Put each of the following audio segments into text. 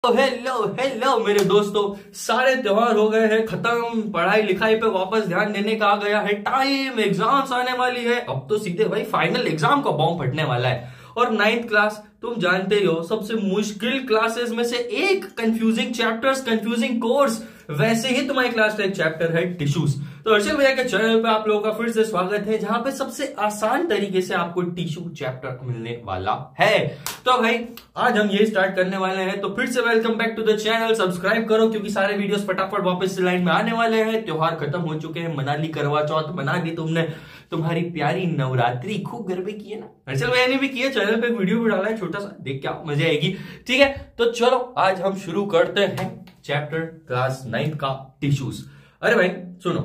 Hello hello मेरे दोस्तों, सारे त्योहार हो गए हैं खत्म। पढ़ाई लिखाई पे वापस ध्यान देने का आ गया है टाइम। एग्जाम्स आने वाली है। अब तो सीधे भाई फाइनल एग्जाम का बॉम्ब फटने वाला है। और 9th क्लास तुम जानते ही हो, सबसे मुश्किल क्लासेस में से एक। Confusing chapters, confusing course. वैसे ही तुम्हारी क्लास का एक चैप्टर है टिश्यूज। तो हर्षल भैया के चैनल पे आप लोगों का फिर से स्वागत है, जहां पे सबसे आसान तरीके से आपको टिश्यू चैप्टर मिलने वाला है। तो भाई आज हम ये स्टार्ट करने वाले हैं। तो फिर से welcome back to the channel. Subscribe करो क्योंकि सारे वीडियोस फटाफट वापस से लाइन में आने वाले हैं। त्योहार खत्म हो चुके हैं, मना ली, करवा चौथ मना ली तुमने, तुम्हारी प्यारी नवरात्रि खूब गरबे किए ना। हर्षल भैया ने भी किए, चैनल पे एक वीडियो भी डाला है छोटा सा, देख क्या मजा आएगी। ठीक है, तो चलो आज हम शुरू करते हैं चैप्टर क्लास 9 का टिश्यूज। अरे भाई सुनो,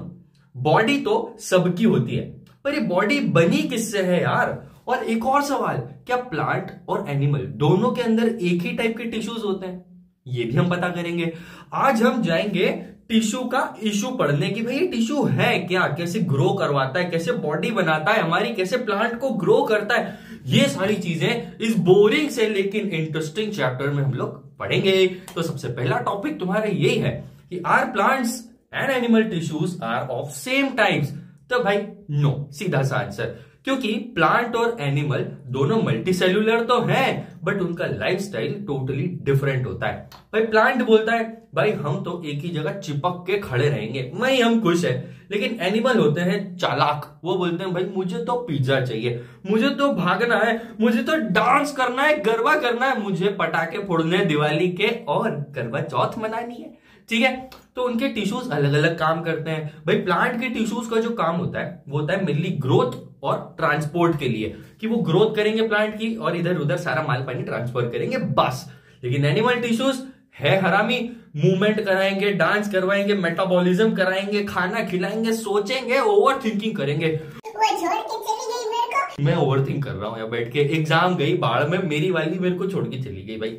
बॉडी तो सबकी होती है, पर ये बॉडी बनी किससे है यार? और एक और सवाल, क्या प्लांट और एनिमल दोनों के अंदर एक ही टाइप के टिश्यूज होते हैं? ये भी हम पता करेंगे। आज हम जाएंगे टिश्यू का इशू पढ़ने की। भाई ये टिश्यू है क्या, कैसे ग्रो करवाता है, कैसे बॉडी बनाता है हमारी, कैसे प्लांट को ग्रो करता है, ये सारी चीजें इस बोरिंग से लेकिन इंटरेस्टिंग चैप्टर में हम लोग पढ़ेंगे। तो सबसे पहला टॉपिक तुम्हारा यही है कि are plants and animal tissues are of same types? तो भाई नो, सीधा सा आंसर। क्योंकि प्लांट और एनिमल दोनों मल्टीसेल्यूलर तो हैं, बट उनका लाइफस्टाइल टोटली डिफरेंट होता है। भाई प्लांट बोलता है भाई हम तो एक ही जगह चिपक के खड़े रहेंगे, वही हम खुश है। लेकिन एनिमल होते हैं चालाक, वो बोलते हैं भाई मुझे तो पिज्जा चाहिए, मुझे तो भागना है, मुझे तो डांस करना है, गरबा करना है, मुझे पटाखे फोड़ने दिवाली के और करवा चौथ मनानी है। ठीक है, तो उनके टिश्यूज अलग अलग काम करते हैं। भाई प्लांट के टिश्यूज का जो काम होता है वो होता है मेनली ग्रोथ और ट्रांसपोर्ट के लिए, कि वो ग्रोथ करेंगे प्लांट की और इधर उधर सारा माल पानी ट्रांसफर करेंगे बस। लेकिन एनिमल टिश्यूज है हरामी, मूवमेंट कराएंगे, डांस करवाएंगे, मेटाबॉलिज्म कराएंगे, खाना खिलाएंगे, सोचेंगे, ओवर थिंकिंग करेंगे। वो छोड़ के चली गई मेरे को। मैं ओवर थिंक कर रहा हूँ यहाँ बैठ के। एग्जाम गई बाढ़ में, मेरी वाली मेरे को छोड़ के चली गई। भाई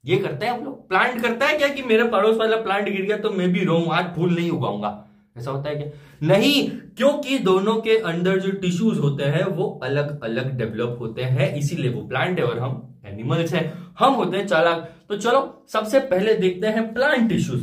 ये करते हैं हम लोग। प्लांट करता है क्या कि मेरे पड़ोस वाला प्लांट गिर गया तो मैं भी रोऊं, आज फूल नहीं उगाऊंगा? ऐसा होता है क्या? नहीं, क्योंकि दोनों के अंदर जो टिश्यूज होते हैं वो अलग अलग डेवलप होते हैं, इसीलिए वो प्लांट है और हम एनिमल्स हैं। हम होते हैं चालाक। तो चलो सबसे पहले देखते हैं प्लांट टिश्यूज।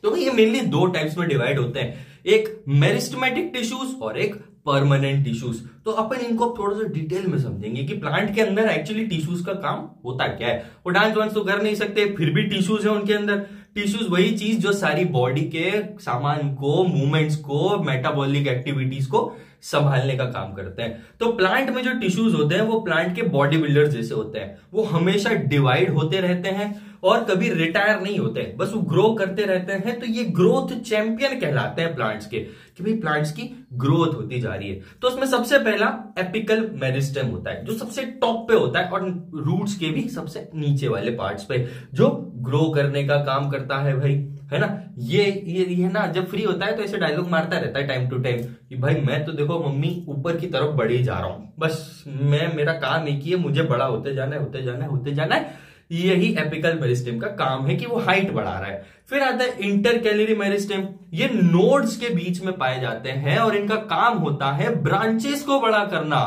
तो ये मेनली दो टाइप्स में डिवाइड होते हैं, एक मेरिस्टेमेटिक टिश्यूज और एक परमानेंट टिश्यूज। तो अपन इनको थोड़ा सा डिटेल में समझेंगे कि प्लांट के अंदर एक्चुअली टिश्यूज का काम होता क्या है। वो डांस वांस तो कर नहीं सकते, फिर भी टिश्यूज है उनके अंदर। टिश्यूज वही चीज जो सारी बॉडी के सामान को, मूवमेंट्स को, मेटाबॉलिक एक्टिविटीज को संभालने का काम करते हैं। तो प्लांट में जो टिश्यूज होते हैं वो प्लांट के बॉडी बिल्डर्स जैसे होते हैं। वो हमेशा डिवाइड होते रहते हैं और कभी रिटायर नहीं होते, बस वो ग्रो करते रहते हैं। तो ये ग्रोथ चैंपियन कहलाते हैं प्लांट्स के, कि भाई प्लांट्स की ग्रोथ होती जा रही है। तो उसमें सबसे पहला एपिकल मेरिस्टेम होता है, जो सबसे टॉप पे होता है, और रूट्स के भी सबसे नीचे वाले पार्ट्स पे, जो ग्रो करने का काम करता है भाई, है ना। ये ना जब फ्री होता है तो ऐसे डायलॉग मारता रहता है टाइम टू टाइम कि भाई मैं तो देखो मम्मी ऊपर की तरफ बढ़ ही जा रहा हूं, बस मेरा काम एक ही है, मुझे बड़ा होते जाना है, होते जाना है, होते जाना है। यही एपिकल मेरिस्टेम का काम है कि वो हाइट बढ़ा रहा है। फिर आता है इंटरकैलरी मेरिस्टेम। ये नोड्स के बीच में पाए जाते हैं और इनका काम होता है ब्रांचेस को बड़ा करना।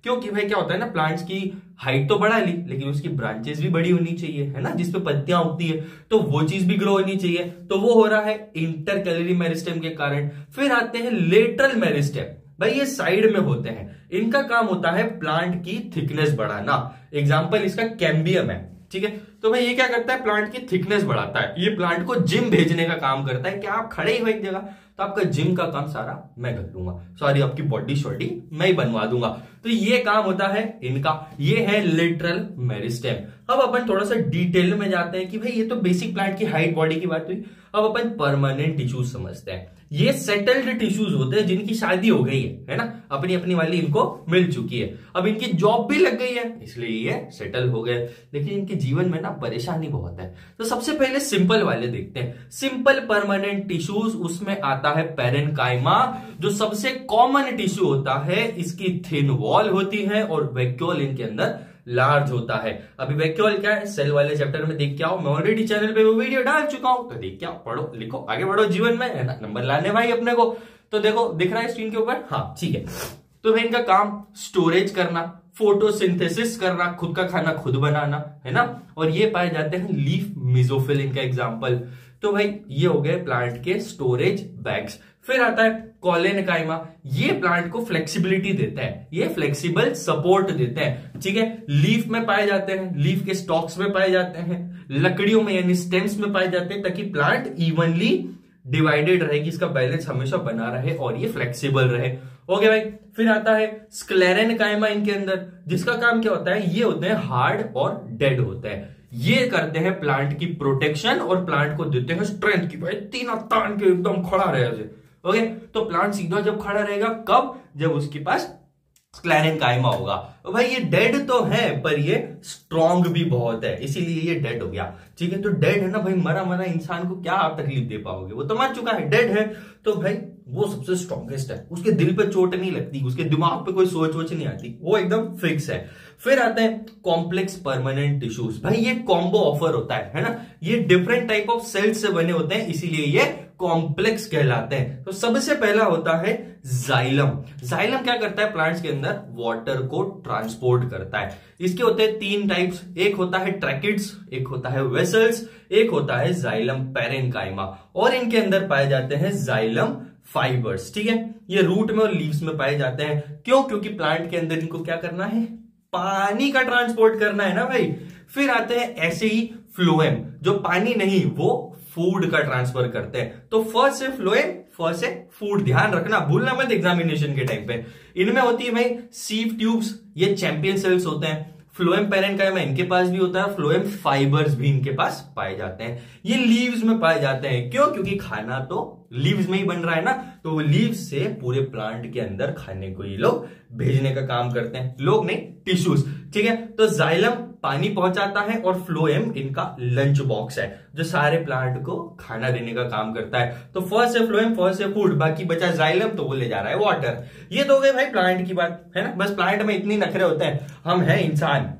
क्योंकि भाई क्या होता है ना, प्लांट्स की हाइट तो बढ़ा ली लेकिन उसकी ब्रांचेस भी बड़ी होनी चाहिए, है ना, जिसपे पत्तियां उगती है, तो वो चीज भी ग्रो होनी चाहिए। तो वो हो रहा है इंटरकैलरी मेरिस्टेम के कारण। फिर आते हैं लेटरल मेरिस्टेम। भाई ये साइड में होते हैं, इनका काम होता है प्लांट की थिकनेस बढ़ाना। एग्जाम्पल इसका कैम्बियम है। ठीक है, तो भाई ये क्या करता है, प्लांट की थिकनेस बढ़ाता है। ये प्लांट को जिम भेजने का काम करता है कि आप खड़े ही हो एक जगह तो आपका जिम का काम सारा मैं कर लूंगा, सॉरी आपकी बॉडी शॉडी मैं ही बनवा दूंगा। तो ये काम होता है इनका। ये है लेटरल मेरिस्टेम। अब अपन थोड़ा सा डिटेल में जाते हैं कि भाई ये तो बेसिक प्लांट की हाइट बॉडी की बात हुई। अब अपन परमानेंट टिश्यूज समझते हैं। ये सेटल्ड टिश्यूज होते हैं जिनकी शादी हो गई है ना, अपनी अपनी वाली इनको मिल चुकी है, अब इनकी जॉब भी लग गई है इसलिए ये सेटल हो गए। लेकिन इनके जीवन में ना परेशानी बहुत है। तो सबसे पहले सिंपल वाले देखते हैं, सिंपल परमानेंट टिश्यूज। उसमें आता है पेरेन्काइमा, जो सबसे कॉमन टिश्यू होता है। इसकी थिन वॉल होती है और वैक्यूल इनके अंदर लार्ज होता है। अभी वैक्यूल क्या है, सेल वाले चैप्टर में देख के आओ, मैं ऑलरेडी चैनल पे वो वीडियो डाल चुका हूं, तो देख के आओ, पढ़ो, लिखो, आगे बढ़ो जीवन में, है ना, नंबर लाने भाई अपने को। तो देखो दिख रहा है स्क्रीन के ऊपर, हाँ ठीक है। तो भाई इनका काम स्टोरेज करना, फोटोसिंथेसिस करना, खुद का खाना खुद बनाना, है ना। और ये पाए जाते हैं लीफ मेसोफिल का एग्जाम्पल। तो भाई ये हो गए प्लांट के स्टोरेज बैग्स। फिर आता है कॉलेनकाइमा। ये प्लांट को फ्लेक्सिबिलिटी देता है, ये फ्लेक्सिबल सपोर्ट देते हैं, ठीक है। लीफ में पाए जाते हैं, लीफ के स्टॉक्स में पाए जाते हैं, लकड़ियों में यानी स्टेम्स में पाए जाते हैं, ताकि प्लांट इवनली डिवाइडेड रहेगी, इसका बैलेंस हमेशा बना रहे और ये फ्लेक्सिबल रहे। ओके भाई। फिर आता है स्क्लेरेनकाइमा इनके अंदर, जिसका काम क्या होता है, ये होते हैं हार्ड और डेड होते हैं। ये करते हैं प्लांट की प्रोटेक्शन और प्लांट को देते हैं स्ट्रेंथ की, भाई तीनों तान के एकदम खड़ा रहे। ओके, तो प्लांट सीधा जब खड़ा रहेगा, कब, जब उसके पास स्क्लेरेनकाइमा होगा। तो भाई ये डेड तो है पर ये स्ट्रॉन्ग भी बहुत है, इसीलिए ये डेड हो गया, ठीक है। तो डेड है ना भाई, मरा मरा इंसान को क्या आप तकलीफ दे पाओगे, वो तो मर चुका है, डेड है। तो भाई वो सबसे स्ट्रॉन्गेस्ट है, उसके दिल पे चोट नहीं लगती, उसके दिमाग पे कोई सोच वोच नहीं आती, वो एकदम फिक्स है। फिर आते हैं कॉम्प्लेक्स परमानेंट टिश्यूज। भाई ये कॉम्बो ऑफर होता है ना, ये डिफरेंट टाइप ऑफ सेल्स से बने होते हैं, इसीलिए ये कॉम्प्लेक्स कहलाते हैं। तो सबसे पहला होता है जाइलम। जाइलम क्या करता है, प्लांट्स के अंदर वाटर को ट्रांसपोर्ट करता है। इसके होते हैं 3 टाइप्स, एक होता है ट्रैकिड्स, एक होता है वेसल्स, एक होता है जाइलम पैरेन्काइमा, और इनके अंदर पाए जाते हैं जाइलम फाइबर्स, ठीक है। ये रूट में और लीव्स में पाए जाते हैं। क्यों? क्योंकि प्लांट के अंदर इनको क्या करना है, पानी का ट्रांसपोर्ट करना है ना भाई। फिर आते हैं ऐसे ही फ्लोएम, जो पानी नहीं वो फूड का ट्रांसफर करते हैं। तो फर्स्ट से फ्लोएम, फर्स्ट से फूड, ध्यान रखना, भूलना मत एग्जामिनेशन के टाइम पे। इनमें होती है भाई सीव ट्यूब्स, ये चैंपियन सेल्स होते हैं। फ्लोएम पैरेन्काइमा इनके पास भी होता है, फ्लोएम फाइबर्स भी इनके पास पाए जाते हैं। ये लीव्स में पाए जाते हैं। क्यों? क्योंकि खाना तो लीव्स में ही बन रहा है ना, तो वो लीव्स से पूरे प्लांट के अंदर खाने को ये लोग भेजने का काम करते हैं, लोग नहीं, टिश्यूज, ठीक है। तो जाइलम पानी पहुंचाता है और फ्लोएम इनका लंच बॉक्स है, जो सारे प्लांट को खाना देने का काम करता है। तो फर्स्ट से फ्लोएम, फर्स्ट से फूड, बाकी बचा जाइलम, तो वो ले जा रहा है वाटर। ये तो हो गए भाई प्लांट की बात, है ना। बस प्लांट में इतनी नखरे होते हैं, हम हैं इंसान,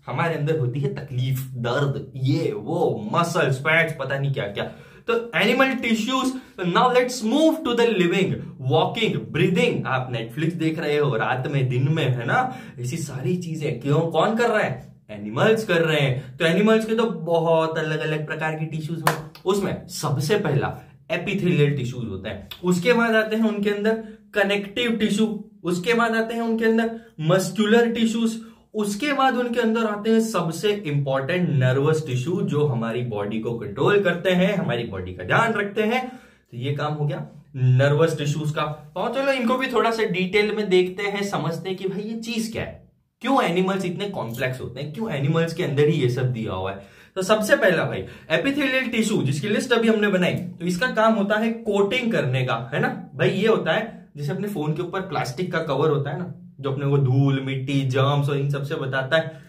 हमारे अंदर होती है तकलीफ, दर्द, ये वो मसल्स, फैट्स, पता नहीं क्या क्या। तो animal tissues. Now let's move to the living, walking, breathing. आप नेटफ्लिक्स देख रहे हो रात में, दिन में, है ना, ऐसी सारी चीजें क्यों, कौन कर रहा है, एनिमल्स कर रहे हैं। तो एनिमल्स के तो बहुत अलग अलग प्रकार के टिश्यूज हैं। उसमें सबसे पहला एपिथेलियल टिश्यूज होता है, उसके बाद आते हैं उनके अंदर कनेक्टिव टिश्यू, उसके बाद आते हैं उनके अंदर मस्कुलर टिश्यूज, उसके बाद उनके अंदर आते हैं सबसे इंपॉर्टेंट नर्वस टिश्यू, जो हमारी बॉडी को कंट्रोल करते हैं, हमारी बॉडी का ध्यान रखते हैं। तो ये काम हो गया नर्वस टिश्यूज का। तो चलो इनको भी थोड़ा सा डिटेल में देखते हैं, समझते हैं कि भाई ये चीज क्या है, क्यों एनिमल्स इतने कॉम्प्लेक्स होते हैं, क्यों एनिमल्स के अंदर ही ये सब दिया हुआ है। तो सबसे पहला भाई एपिथेलियल टिश्यू, जिसकी लिस्ट अभी हमने बनाई, तो इसका काम होता है कोटिंग करने का, है ना भाई। ये होता है जैसे अपने फोन के ऊपर प्लास्टिक का कवर होता है ना, जो अपने को धूल, मिट्टी, जर्म्स और इन सबसे बताता है।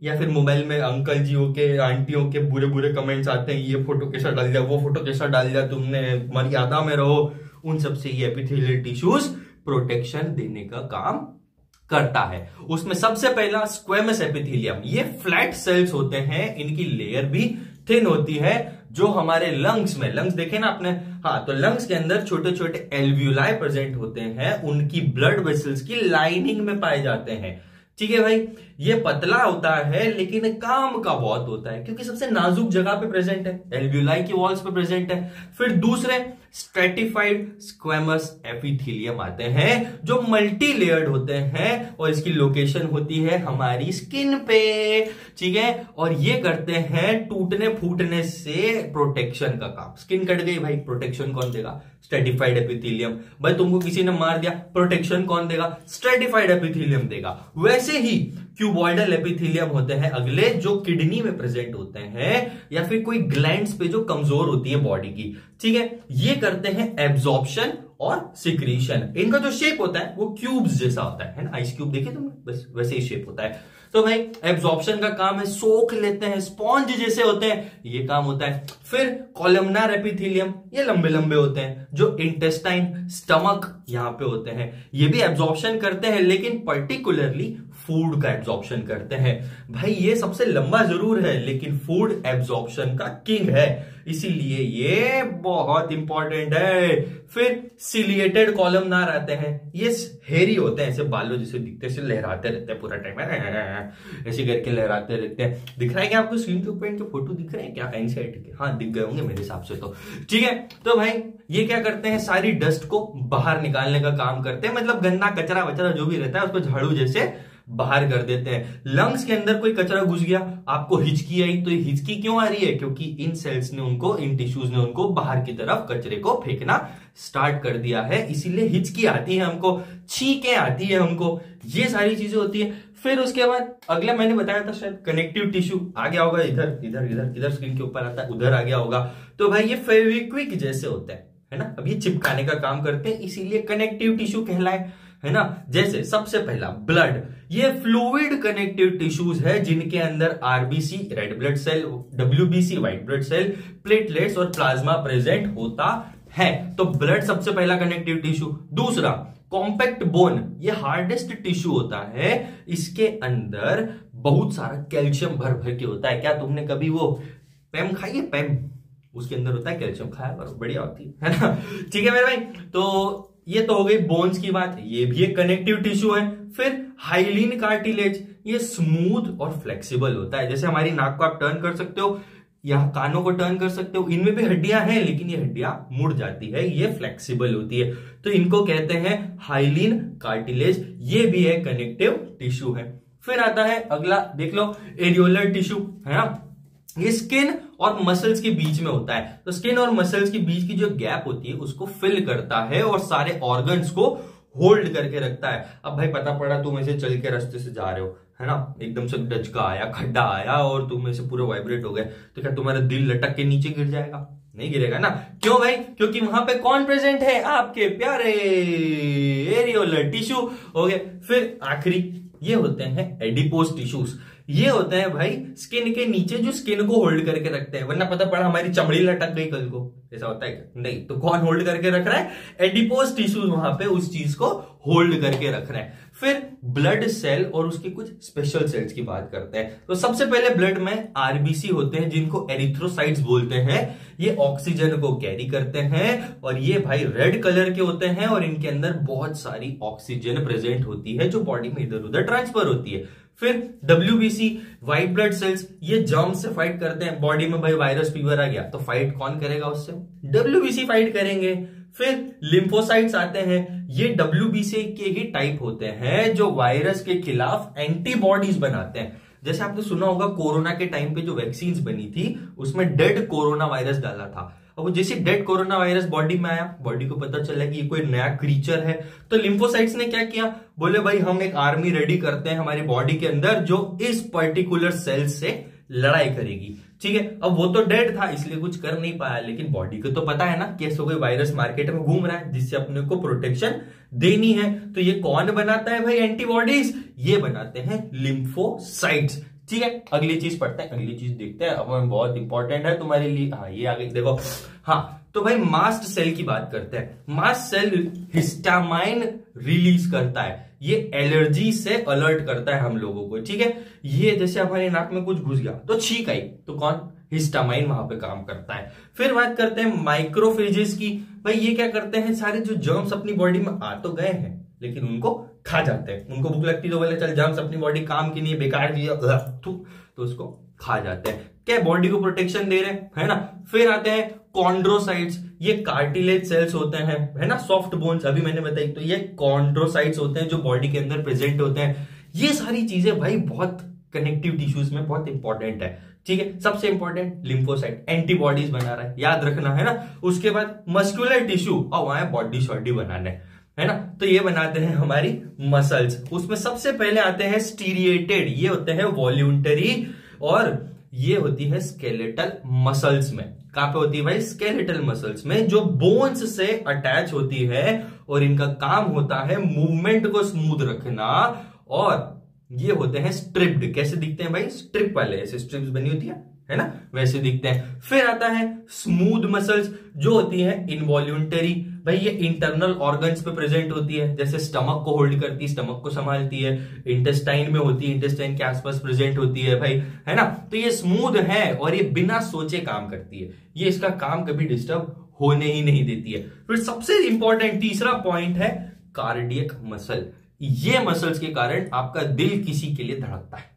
या फिर मोबाइल में अंकल जियों के, आंटियों के बुरे बुरे कमेंट्स आते हैं, ये फोटो कैसा डाल दिया, वो फोटो कैसा डाल दिया तुमने, मर्यादा में रहो, उन सबसे ये एपिथेलियल टिश्यूज प्रोटेक्शन देने का काम करता है। उसमें सबसे पहला स्क्वेमस एपिथेलियम, ये फ्लैट सेल्स होते हैं, इनकी लेयर भी थिन होती है, जो हमारे लंग्स में, लंग्स देखे ना आपने, हाँ, तो लंग्स के अंदर छोटे छोटे एल्व्यूलाई प्रेजेंट होते हैं, उनकी ब्लड वेसल्स की लाइनिंग में पाए जाते हैं, ठीक है भाई। ये पतला होता है लेकिन काम का बहुत होता है, क्योंकि सबसे नाजुक जगह पे प्रेजेंट है, एल्व्यूलाई की वॉल्स पे प्रेजेंट है। फिर दूसरे स्ट्रेटिफाइड स्क्वेमस एपिथेलियम आते हैं, जो मल्टी लेयर्ड होते हैं, और इसकी लोकेशन होती है हमारी स्किन पे, ठीक है। और ये करते हैं टूटने फूटने से प्रोटेक्शन का काम। स्किन कट गई भाई, प्रोटेक्शन कौन देगा, स्ट्रेटिफाइड एपिथेलियम। भाई तुमको किसी ने मार दिया, प्रोटेक्शन कौन देगा, स्ट्रेटिफाइड एपिथेलियम देगा। वैसे ही क्यूबॉइडल एपिथेलियम होते हैं अगले, जो किडनी में प्रेजेंट होते हैं, या फिर कोई ग्लैंड्स पे जो कमजोर होती है बॉडी की, ठीक है। ये करते हैं एब्जॉर्प्शन और सिक्रीशन। इनका जो शेप होता है वो क्यूब्स जैसा होता है ना, आइस क्यूब देखे तुमने, बस वैसे ही शेप होता है। तो भाई एब्जॉर्प्शन का काम है, सोख लेते हैं, स्पॉन्ज जैसे होते हैं, ये काम होता है। फिर कॉलमनार एपिथेलियम, ये लंबे लंबे होते हैं, जो इंटेस्टाइन, स्टमक यहाँ पे होते हैं, ये भी एब्जॉर्प्शन करते हैं, लेकिन पर्टिकुलरली फूड का एब्जॉर्प्शन करते हैं। भाई ये सबसे लंबा जरूर है, लेकिन फूड एब्जॉर्प्शन का किंग है, इसीलिए ये बहुत इंपॉर्टेंट है। फिर सिलिएटेड कॉलमनार आते हैं, ये हेरी होते हैं, ऐसे बालों जैसे दिखते हैं, लहराते रहते हैं पूरा टाइम, ऐसे करके लहराते रहते हैं। दिख रहा है क्या आपको स्क्रीन के ऊपर इनके फोटो दिख रहे हैं क्या? एनसीईआरटी के, हाँ दिख गए होंगे मेरे हिसाब से तो, ठीक है। तो भाई ये क्या करते हैं, सारी डस्ट को बाहर निकालने का काम करते हैं, मतलब गंदा कचरा वचरा जो भी रहता है उसको झाड़ू जैसे बाहर कर देते हैं। लंग्स के अंदर कोई कचरा घुस गया, आपको हिचकी आई, तो ये हिचकी क्यों आ रही है? क्योंकि इन सेल्स ने उनको, इन टिश्यूज ने उनको बाहर की तरफ कचरे को फेंकना स्टार्ट कर दिया है, इसीलिए हिचकी आती है हमको, छींकें आती है हमको, ये सारी चीजें होती है। फिर उसके बाद अगला मैंने बताया था शायद कनेक्टिव टिश्यू, आ गया होगा इधर इधर इधर इधर स्क्रीन के ऊपर आता है, उधर आ गया होगा। तो भाई ये फेविक्विक जैसे होता है ना, अब ये चिपकाने का काम करते हैं, इसीलिए कनेक्टिव टिश्यू कहलाए, है ना। जैसे सबसे पहला ब्लड, ये फ्लूइड कनेक्टिव टिश्यूज है जिनके अंदर RBC red blood cell, WBC white blood cell, platelets और प्लाज्मा प्रेजेंट होता है। तो ब्लड सबसे पहला कनेक्टिव टिश्यू। दूसरा कॉम्पैक्ट बोन, ये हार्डेस्ट टिश्यू होता है, इसके अंदर बहुत सारा कैल्शियम भर भर के होता है। क्या तुमने कभी वो पैम खाई है? पैम, उसके अंदर होता है कैल्शियम, खाया करो, बढ़िया होती है ना। ठीक है मेरे भाई, तो ये तो हो गई बोन्स की बात, ये भी एक कनेक्टिव टिश्यू है। फिर हाइलिन कार्टिलेज, ये स्मूथ और फ्लेक्सिबल होता है, जैसे हमारी नाक को आप टर्न कर सकते हो, यहाँ कानों को टर्न कर सकते हो, इनमें भी हड्डियां हैं लेकिन ये हड्डियां मुड़ जाती है, ये फ्लेक्सिबल होती है, तो इनको कहते हैं हाइलिन कार्टिलेज, ये भी एक कनेक्टिव टिश्यू है। फिर आता है अगला, देख लो, एरियोलर टिश्यू, है ना, ये स्किन और मसल्स के बीच में होता है, तो स्किन और मसल्स के बीच की जो गैप होती है उसको फिल करता है और सारे ऑर्गन्स को होल्ड करके रखता है। अब भाई पता पड़ा तुम ऐसे चल के रास्ते से जा रहे हो, है ना, एकदम से डचका आया, खड्डा आया और तुम ऐसे पूरे वाइब्रेट हो गए, तो क्या तुम्हारा दिल लटक के नीचे गिर जाएगा? नहीं गिरेगा ना। क्यों भाई? क्योंकि वहां पे कौन प्रेजेंट है? आपके प्यारे एरियोलर टिश्यू हो गए। फिर आखिरी ये होते हैं एडिपोज टिश्यूज, ये होते हैं भाई स्किन के नीचे जो स्किन को होल्ड करके रखते हैं, वरना पता पड़ा हमारी चमड़ी लटक गई कल को, ऐसा होता है क्या? नहीं, तो कौन होल्ड करके रख रहा है? एडिपोज टिश्यूज वहां पे उस चीज को होल्ड करके रख रहे हैं। फिर ब्लड सेल और उसके कुछ स्पेशल सेल्स की बात करते हैं। तो सबसे पहले ब्लड में आरबीसी होते हैं जिनको एरिथ्रोसाइट्स बोलते हैं, ये ऑक्सीजन को कैरी करते हैं और ये भाई रेड कलर के होते हैं और इनके अंदर बहुत सारी ऑक्सीजन प्रेजेंट होती है जो बॉडी में इधर उधर ट्रांसफर होती है। फिर WBC व्हाइट ब्लड सेल्स, ये जर्म से फाइट करते हैं, बॉडी में भाई वायरस फीवर आ गया तो फाइट कौन करेगा उससे? WBC फाइट करेंगे। फिर लिम्फोसाइट्स आते हैं, ये WBC के ही टाइप होते हैं जो वायरस के खिलाफ एंटीबॉडीज बनाते हैं। जैसे आपने सुना होगा कोरोना के टाइम पे जो वैक्सीन्स बनी थी उसमें डेड कोरोना वायरस डाला था, अब जैसे डेड कोरोना वायरस बॉडी में आया, बॉडी को पता चला कि ये कोई नया क्रीचर है, तो लिम्फोसाइट्स ने क्या किया, बोले भाई हम एक आर्मी रेडी करते हैं हमारी बॉडी के अंदर जो इस पर्टिकुलर सेल से लड़ाई करेगी। ठीक है, अब वो तो डेड था इसलिए कुछ कर नहीं पाया, लेकिन बॉडी को तो पता है ना कि ऐसा कोई वायरस मार्केट में घूम रहा है जिससे अपने को प्रोटेक्शन देनी है, तो ये कौन बनाता है भाई एंटीबॉडीज? ये बनाते हैं लिम्फोसाइट्स। ठीक है, अगली चीज पढ़ते हैं, अगली चीज देखते हैं, अब बहुत इंपॉर्टेंट है तुम्हारे लिए। हाँ ये आ गई, देखो। हाँ तो भाई मास्ट सेल की बात करते हैं। मास्ट सेल हिस्टामाइन रिलीज करता है, ये एलर्जी से अलर्ट करता है हम लोगों को। ठीक है, ये जैसे हमारी नाक में कुछ घुस गया तो छींक आई, तो कौन? हिस्टामाइन वहां पे काम करता है। फिर बात करते हैं माइक्रोफेजेस की। भाई ये क्या करते हैं, सारे जो जर्म्स अपनी बॉडी में आ तो गए हैं लेकिन उनको खा जाते हैं, उनको भूख लगती तो बोले चल जर्म्स अपनी बॉडी काम की नहीं बेकार दिया तो उसको खा जाते हैं, क्या बॉडी को प्रोटेक्शन दे रहे हैं, है ना। फिर आते हैं कॉन्ड्रोसाइट्स, ये कार्टिलेज सेल्स होते हैं, है ना, सॉफ्ट बोन्स अभी मैंने बताई, तो ये कॉन्ड्रोसाइट्स होते हैं जो बॉडी के अंदर प्रेजेंट होते हैं। ये सारी चीजें भाई बहुत कनेक्टिव टिश्यूज में बहुत इंपॉर्टेंट है। ठीक है, सबसे इंपॉर्टेंट लिम्फोसाइट एंटीबॉडीज बना रहा है, याद रखना, है ना। उसके बाद मस्कुलर टिश्यू, और वहां बॉडी शॉडी बनाने, है ना, तो ये बनाते हैं हमारी मसल्स। उसमें सबसे पहले आते हैं स्टीरिएटेड, ये होते हैं वॉल्यूंटरी, और ये होती है स्केलेटल मसल्स में। कहां पे होती है भाई? स्केलेटल मसल्स में, जो बोन्स से अटैच होती है और इनका काम होता है मूवमेंट को स्मूथ रखना और ये होते हैं स्ट्रिप्ड। कैसे दिखते हैं भाई? स्ट्रिप वाले, ऐसे स्ट्रिप्स बनी होती है ना, वैसे दिखते हैं। फिर आता है स्मूथ मसल्स, जो होती है इनवॉल्यूंटरी। भाई ये इंटरनल ऑर्गन्स पे प्रेजेंट होती है, जैसे स्टमक को होल्ड करती है, स्टमक को संभालती है, इंटेस्टाइन में होती है, इंटेस्टाइन के आसपास प्रेजेंट होती है भाई, है ना। तो ये स्मूथ है और ये बिना सोचे काम करती है, ये इसका काम कभी डिस्टर्ब होने ही नहीं देती है। फिर सबसे इंपॉर्टेंट तीसरा पॉइंट है कार्डियक मसल। ये मसल्स के कारण आपका दिल किसी के लिए धड़कता है।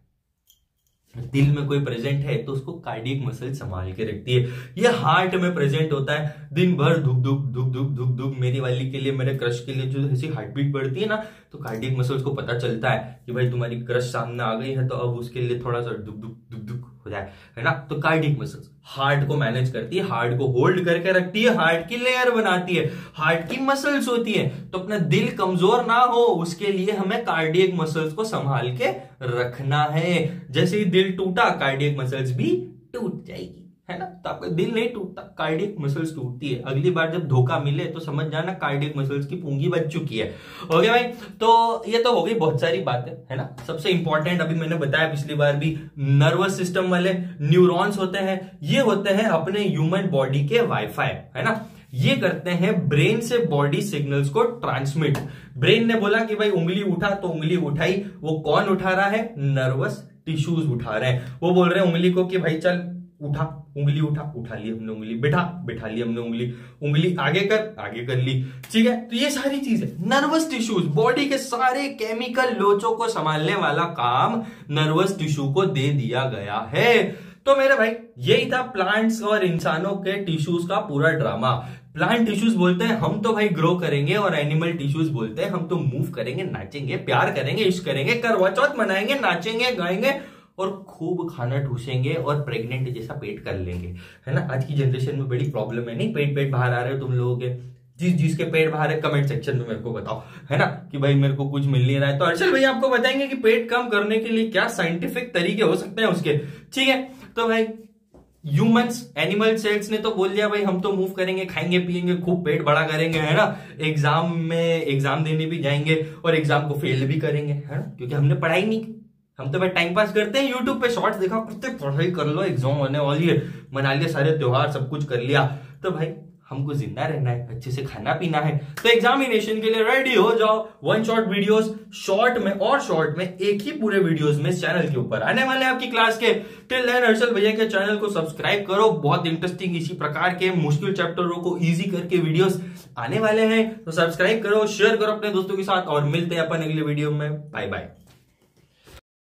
दिल में कोई प्रेजेंट है तो उसको कार्डियक मसल संभाल के रखती है। ये हार्ट में प्रेजेंट होता है, दिन भर धुक धुक धुक धुक धुक धुक, मेरी वाली के लिए, मेरे क्रश के लिए जो ऐसी हार्ट बीट बढ़ती है ना, तो कार्डियक मसल्स को पता चलता है कि भाई तुम्हारी क्रश सामने आ गई है, तो अब उसके लिए थोड़ा सा धुक धुक धुक धुक हो जाए, है ना। तो कार्डियक मसल्स हार्ट को मैनेज करती है, हार्ट को होल्ड करके रखती है, हार्ट की लेयर बनाती है, हार्ट की मसल्स होती है। तो अपना दिल कमजोर ना हो उसके लिए हमें कार्डियक मसल्स को संभाल के रखना है। जैसे ही दिल टूटा, कार्डियक मसल्स भी टूट जाएगी, है ना। तो आपका दिल नहीं टूटता, कार्डियक मसल्स टूटती है। अगली बार जब धोखा मिले तो समझ जाना कार्डियक मसल्स की पूंगी बच चुकी है। ओके भाई, तो ये तो हो गई बहुत सारी बातें, है ना। सबसे इंपॉर्टेंट अभी मैंने बताया पिछली बार भी, नर्वस सिस्टम वाले न्यूरॉन्स होते हैं, ये होते हैं अपने ह्यूमन बॉडी के वाईफाई, है ना। ये करते हैं ब्रेन से बॉडी सिग्नल्स को ट्रांसमिट। ब्रेन ने बोला कि भाई उंगली उठा, तो उंगली उठाई। वो कौन उठा रहा है? नर्वस टिश्यूज उठा रहे हैं। वो बोल रहे हैं उंगली को कि भाई चल उठा, उंगली उठा, उठा ली हमने उंगली, बिठा, बिठा ली हमने उंगली, उंगली आगे कर, आगे कर ली, ठीक है। तो ये सारी चीजें नर्वस टिश्यूज, बॉडी के सारे केमिकल लोचों को संभालने वाला काम नर्वस टिश्यू को दे दिया गया है। तो मेरे भाई यही था प्लांट्स और इंसानों के टिश्यूज का पूरा ड्रामा। प्लांट टिश्यूज बोलते हैं हम तो भाई ग्रो करेंगे, और एनिमल टिश्यूज बोलते हैं हम तो मूव करेंगे, नाचेंगे, प्यार करेंगे, इश्क करेंगे, करवा चौथ मनाएंगे, नाचेंगे, गाएंगे और खूब खाना ठूसेंगे और प्रेग्नेंट जैसा पेट कर लेंगे, है ना। आज की जनरेशन में बड़ी प्रॉब्लम है, नहीं पेट बाहर आ रहे हो तुम लोगों के, जिसके पेट बाहर है कमेंट सेक्शन में मेरे को बताओ, है ना, कि भाई मेरे को कुछ मिल नहीं रहा है। तो अर्शल भाई आपको बताएंगे कि पेट कम करने के लिए क्या साइंटिफिक तरीके हो सकते हैं उसके, ठीक है। तो भाई ह्यूमंस, एनिमल सेल्स ने तो बोल दिया भाई हम तो मूव करेंगे, खाएंगे पिएंगे, खूब पेट बड़ा करेंगे, है ना। एग्जाम देने भी जाएंगे और एग्जाम को फेल भी करेंगे, है ना, क्योंकि हमने पढ़ाई नहीं की। हम तो भाई टाइम पास करते हैं, यूट्यूब पे शॉर्ट्स देखा करते, पढ़ाई कर लो, एग्जाम होने वाली है, मना लिया सारे त्योहार, सब कुछ कर लिया। तो भाई हमको जिंदा रहना है, अच्छे से खाना पीना है, तो एग्जामिनेशन के लिए रेडी हो जाओ। वन शॉट वीडियोस, शॉर्ट में और शॉर्ट में, एक ही पूरे वीडियोस में चैनल के ऊपर आने वाले आपकी क्लास के। टिल देन हर्षल भैया के चैनल को सब्सक्राइब करो, बहुत इंटरेस्टिंग इसी प्रकार के मुश्किल चैप्टरों को इजी करके वीडियोस आने वाले हैं। तो सब्सक्राइब करो, शेयर करो अपने दोस्तों के साथ, और मिलते हैं अपन अगले वीडियो में। Bye bye.